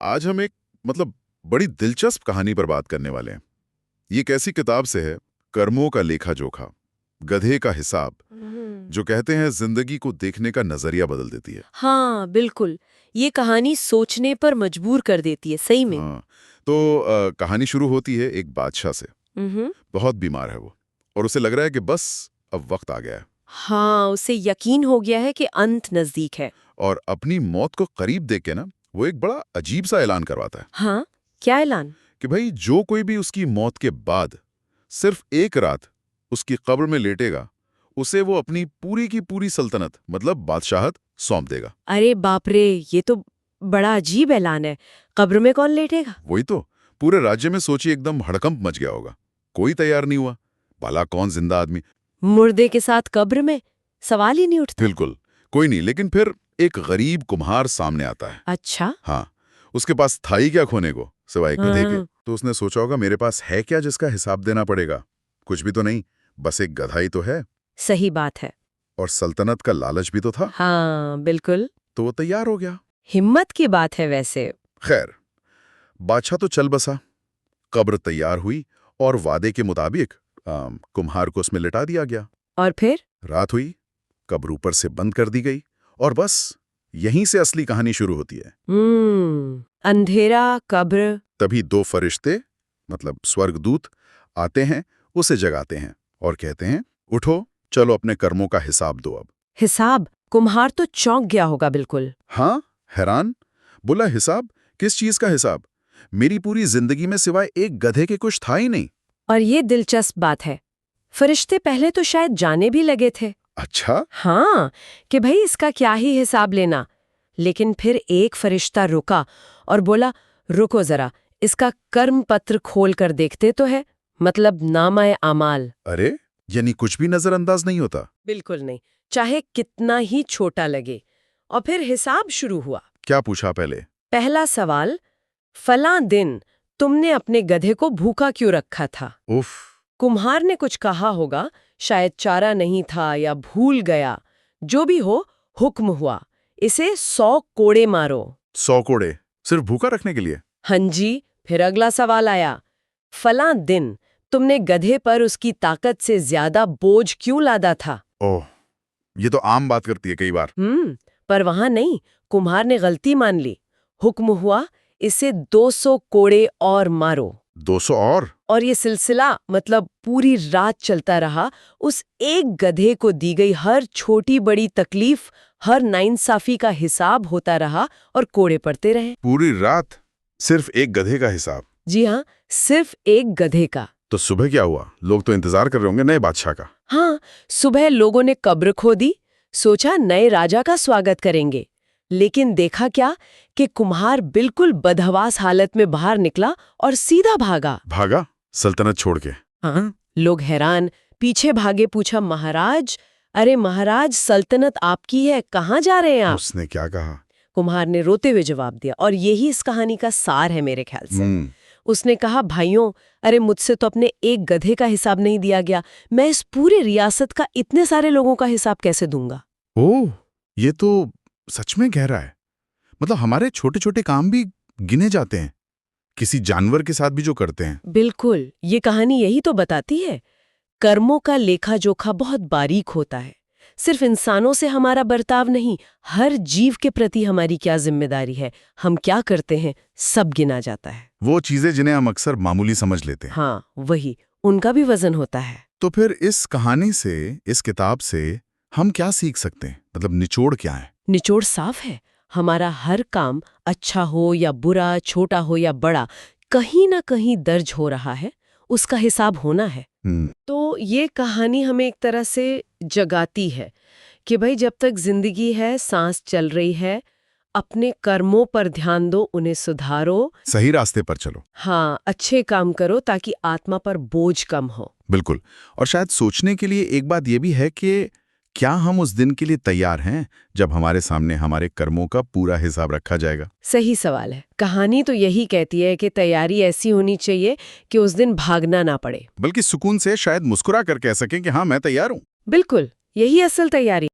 आज हम एक बड़ी दिलचस्प कहानी पर बात करने वाले हैं। ये एक ऐसी किताब से है, कर्मों का लेखा जोखा, गधे का हिसाब, जो कहते हैं जिंदगी को देखने का नजरिया बदल देती है। हाँ बिल्कुल। ये कहानी सोचने पर मजबूर कर देती है सही में। हाँ, तो कहानी शुरू होती है एक बादशाह से। हम्म। बहुत बीमार है वो, और उसे लग रहा है कि बस अब वक्त आ गया है। हाँ, उसे यकीन हो गया है कि अंत नजदीक है। और अपनी मौत को करीब देख के ना, वो एक बड़ा अजीब सा ऐलान करवाता है हाँ, क्या ऐलान? कि भाई जो कोई भी उसकी मौत के बाद सिर्फ एक रात उसकी कब्र में लेटेगा, उसे वो अपनी पूरी की पूरी सल्तनत बादशाहत सौंप देगा। अरे बाप रे, ये तो बड़ा अजीब ऐलान है। कब्र में कौन लेटेगा? वही तो, पूरे राज्य में सोचिए एकदम हड़कंप मच गया होगा। कोई तैयार नहीं हुआ, भला कौन जिंदा आदमी। मुर्दे के साथ कब्र में? सवाल ही नहीं उठता। बिल्कुल कोई नहीं। लेकिन फिर एक गरीब कुम्हार सामने आता है। अच्छा। हाँ, उसके पास था ही क्या खोने को सिवाय गधे के। हाँ, तो उसने सोचा होगा मेरे पास है क्या जिसका हिसाब देना पड़ेगा। कुछ भी तो नहीं, बस एक गधा ही तो है। सही बात है। और सल्तनत का लालच भी तो था। हाँ बिल्कुल। तो वो तैयार हो गया। हिम्मत की बात है वैसे। खैर, बादशाह तो चल बसा। कब्र तैयार हुई और वादे के मुताबिक कुम्हार को उसमें लिटा दिया गया। और फिर? रात हुई, कब्र ऊपर से बंद कर दी गई, और बस यहीं से असली कहानी शुरू होती है। अंधेरा, कब्र। तभी दो फरिश्ते स्वर्गदूत आते हैं, उसे जगाते हैं और कहते हैं, उठो, चलो अपने कर्मों का हिसाब दो अब। हिसाब? कुम्हार तो चौंक गया होगा बिल्कुल। हाँ, हैरान। बोला, हिसाब? किस चीज का हिसाब? मेरी पूरी जिंदगी में सिवाय एक गधे के कुछ था ही नहीं। और ये दिलचस्प बात है, फरिश्ते पहले तो शायद जाने भी लगे थे। अच्छा? हाँ, कि भाई इसका क्या ही हिसाब लेना। लेकिन फिर एक फरिश्ता रुका और बोला, रुको जरा, इसका कर्म पत्र खोल कर देखते तो है, मतलब नामाए आमाल। अरे, यानी कुछ भी नजरअंदाज नहीं होता? बिल्कुल नहीं, चाहे कितना ही छोटा लगे। और फिर हिसाब शुरू हुआ। क्या पूछा पहले? पहला सवाल, फलां दिन तुमने अपने गधे को भूखा क्यों रखा था? उफ। कुम्हार ने कुछ कहा होगा, शायद चारा नहीं था या भूल गया। जो भी हो, हुक्म हुआ, इसे 100 कोड़े मारो। 100 कोड़े? सिर्फ भूखा रखने के लिए? हाँ जी। फिर अगला सवाल आया, फलां दिन तुमने गधे पर उसकी ताकत से ज्यादा बोझ क्यों लादा था? ओह, ये तो आम बात करती है कई बार। पर वहां नहीं, कुम्हार ने गलती मान ली। हुक्म हुआ, इसे 200 कोड़े और मारो। 200 और? ये सिलसिला पूरी रात चलता रहा। उस एक गधे को दी गई हर छोटी बड़ी तकलीफ, हर नाइंसाफी का हिसाब होता रहा और कोड़े पड़ते रहे। पूरी रात सिर्फ एक गधे का हिसाब? जी हाँ, सिर्फ एक गधे का। तो सुबह क्या हुआ? लोग तो इंतजार कर रहे होंगे नए बादशाह का। हाँ, सुबह लोगों ने कब्र खोदी, सोचा नए राजा का स्वागत करेंगे। लेकिन देखा क्या कि कुम्हार बिल्कुल बदहवास हालत में बाहर निकला और सीधा भागा। भागा? सल्तनत छोड़ के? हाँ, लोग हैरान, पीछे भागे, पूछा, महाराज, अरे महाराज, सल्तनत आपकी है, कहाँ जा रहे हैं आप? उसने क्या कहा? कुम्हार ने रोते हुए जवाब दिया, और यही इस कहानी का सार है मेरे ख्याल से। उसने कहा, भाइयों, अरे मुझसे तो अपने एक गधे का हिसाब नहीं दिया गया, मैं इस पूरी रियासत का इतने सारे लोगों का हिसाब कैसे दूंगा? ओह, ये तो सच में गहरा है। हमारे छोटे छोटे काम भी गिने जाते हैं, किसी जानवर के साथ भी जो करते हैं। बिल्कुल, ये कहानी यही तो बताती है। कर्मों का लेखा जोखा बहुत बारीक होता है। सिर्फ इंसानों से हमारा बर्ताव नहीं, हर जीव के प्रति हमारी क्या जिम्मेदारी है, हम क्या करते हैं, सब गिना जाता है। वो चीजें जिन्हें हम अक्सर मामूली समझ लेते हैं। हाँ वही, उनका भी वजन होता है। तो फिर इस कहानी से, इस किताब से हम क्या सीख सकते हैं? निचोड़ क्या है? निचोड़ साफ है, हमारा हर काम, अच्छा हो या बुरा, छोटा हो या बड़ा, कहीं ना कहीं दर्ज हो रहा है, उसका हिसाब होना है। तो ये कहानी हमें एक तरह से जगाती है कि भाई जब तक जिंदगी है, सांस चल रही है, अपने कर्मों पर ध्यान दो, उन्हें सुधारो, सही रास्ते पर चलो। हाँ, अच्छे काम करो ताकि आत्मा पर बोझ कम हो। बिल्कुल। और शायद सोचने के लिए एक बात यह भी है कि क्या हम उस दिन के लिए तैयार हैं जब हमारे सामने हमारे कर्मों का पूरा हिसाब रखा जाएगा? सही सवाल है। कहानी तो यही कहती है कि तैयारी ऐसी होनी चाहिए कि उस दिन भागना ना पड़े, बल्कि सुकून से शायद मुस्कुरा कर कह सकें कि हाँ, मैं तैयार हूं। बिल्कुल, यही असल तैयारी।